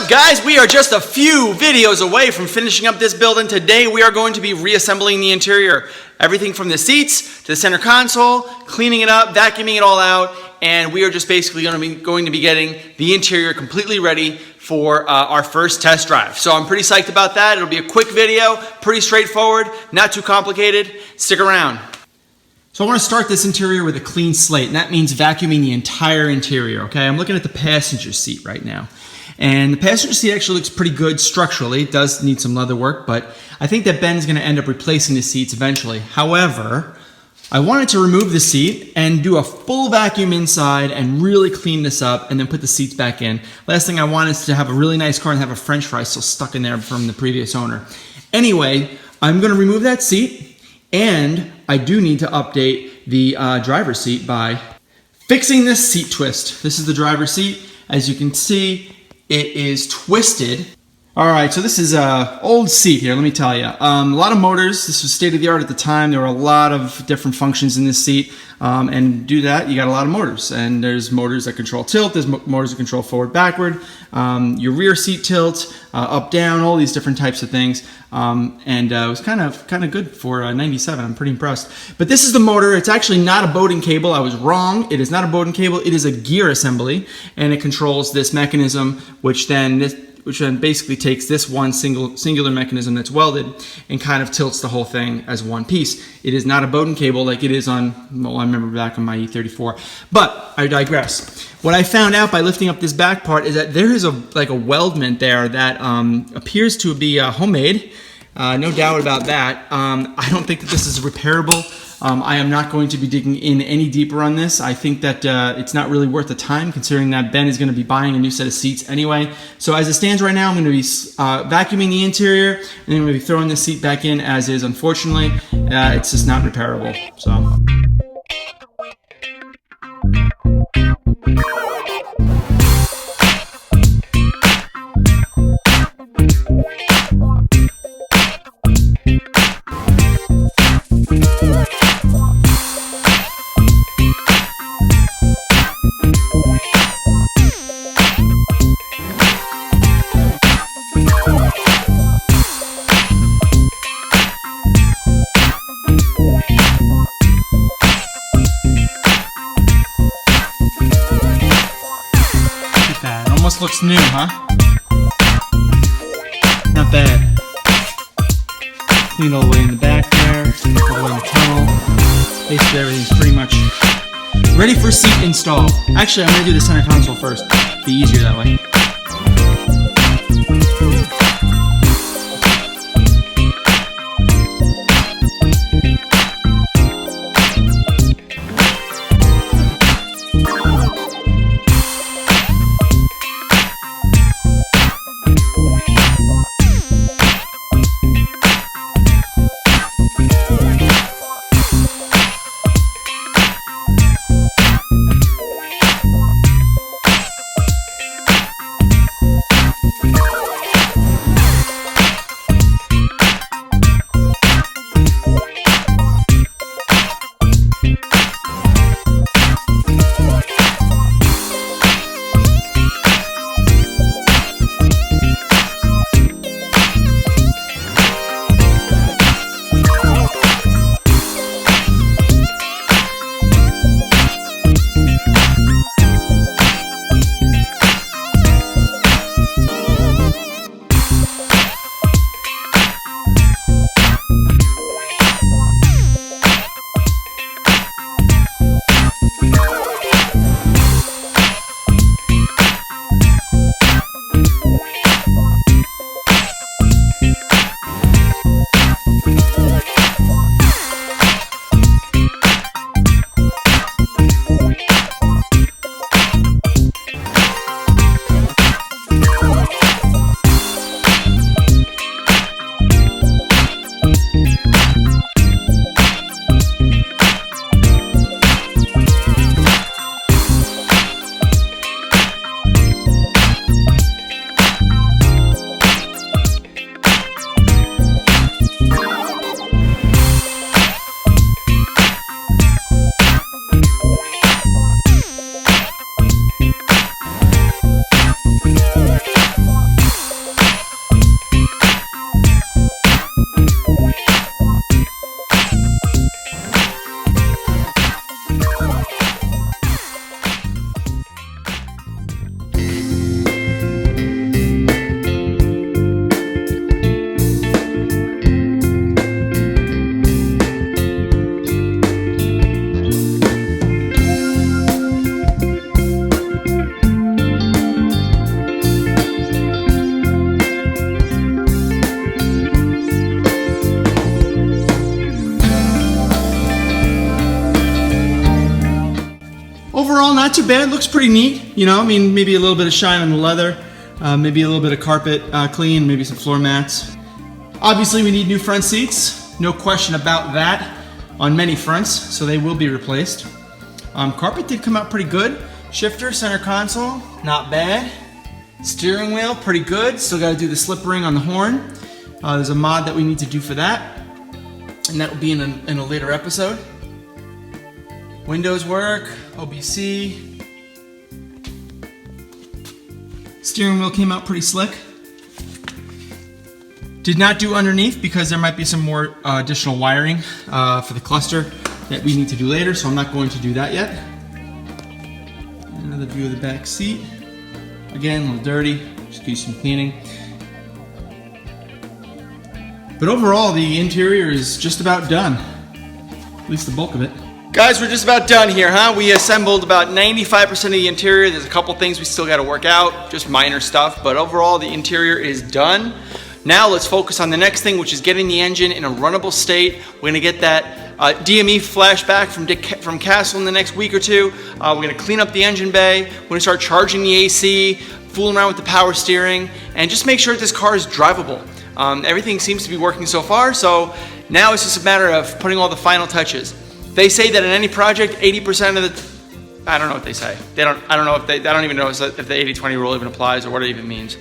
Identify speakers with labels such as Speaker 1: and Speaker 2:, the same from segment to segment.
Speaker 1: up, guys? We are just a few videos away from finishing up this build, and today we are going to be reassembling the interior. Everything from the seats to the center console, cleaning it up, vacuuming it all out, and we are just basically going to be getting the interior completely ready for our first test drive. So I'm pretty psyched about that. It'll be a quick video, pretty straightforward, not too complicated. Stick around. So I want to start this interior with a clean slate, and that means vacuuming the entire interior, okay? I'm looking at the passenger seat right now. And the passenger seat actually looks pretty good structurally. It does need some leather work, but I think that Ben's going to end up replacing the seats eventually. However, I wanted to remove the seat and do a full vacuum inside and really clean this up and then put the seats back in. Last thing I want is to have a really nice car and have a french fry still stuck in there from the previous owner. Anyway, I'm going to remove that seat, and I do need to update the driver's seat by fixing this seat twist. This is the driver's seat. As you can see, it is twisted. All right, so this is an old seat here, let me tell you. A lot of motors. This was state of the art at the time. There were a lot of different functions in this seat. And to do that, you got a lot of motors. And there's motors that control tilt. There's motors that control forward, backward. Your rear seat tilt, up, down, all these different types of things. And it was kind of good for 97. I'm pretty impressed. But this is the motor. It's actually not a Bowden cable. I was wrong. It is not a Bowden cable. It is a gear assembly, and it controls this mechanism, which then basically takes this one singular mechanism that's welded and kind of tilts the whole thing as one piece. It is not a Bowden cable like it is on, well, I remember back on my E34. But I digress. What I found out by lifting up this back part is that there is like a weldment there that appears to be homemade. No doubt about that. I don't think that this is repairable. I am not going to be digging in any deeper on this. I think that it's not really worth the time, considering that Ben is going to be buying a new set of seats anyway. So as it stands right now, I'm going to be vacuuming the interior, and then I'm going to be throwing the seat back in as is. Unfortunately, it's just not repairable. So. Almost looks new, huh? Not bad. Clean all the way in the back there, all the way in the tunnel. Basically everything's pretty much ready for seat install. Actually, I'm gonna do the center console first. Be easier that way. not too bad. Looks pretty neat. You know, I mean, maybe a little bit of shine on the leather, maybe a little bit of carpet clean, maybe some floor mats. Obviously, we need new front seats. No question about that on many fronts, so they will be replaced. Carpet did come out pretty good. Shifter, center console, not bad. Steering wheel, pretty good. Still got to do the slip ring on the horn. There's a mod that we need to do for that, and that will be in a later episode. Windows work, OBC. Steering wheel came out pretty slick. Did not do underneath because there might be some more additional wiring for the cluster that we need to do later, so I'm not going to do that yet. Another view of the back seat. Again, a little dirty, just do some cleaning. But overall, the interior is just about done. At least the bulk of it. Guys, we're just about done here, huh? We assembled about 95% of the interior. There's a couple things we still got to work out, just minor stuff, but overall the interior is done. Now let's focus on the next thing, which is getting the engine in a runnable state. We're gonna get that DME flashback from Castle in the next week or two. We're gonna clean up the engine bay. We're gonna start charging the AC, fooling around with the power steering, and just make sure that this car is drivable. Everything seems to be working so far, so now it's just a matter of putting all the final touches. They say that in any project, 80% of the, I don't know what they say. I don't even know if the 80-20 rule even applies or what it even means.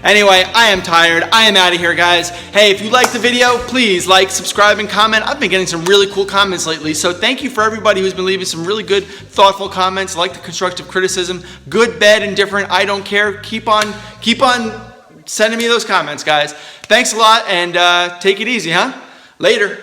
Speaker 1: Anyway, I am tired. I am out of here, guys. Hey, if you liked the video, please like, subscribe, and comment. I've been getting some really cool comments lately, so thank you for everybody who's been leaving some really good, thoughtful comments. I like the constructive criticism. Good, bad, and different. I don't care. Keep on sending me those comments, guys. Thanks a lot, and take it easy, huh? Later.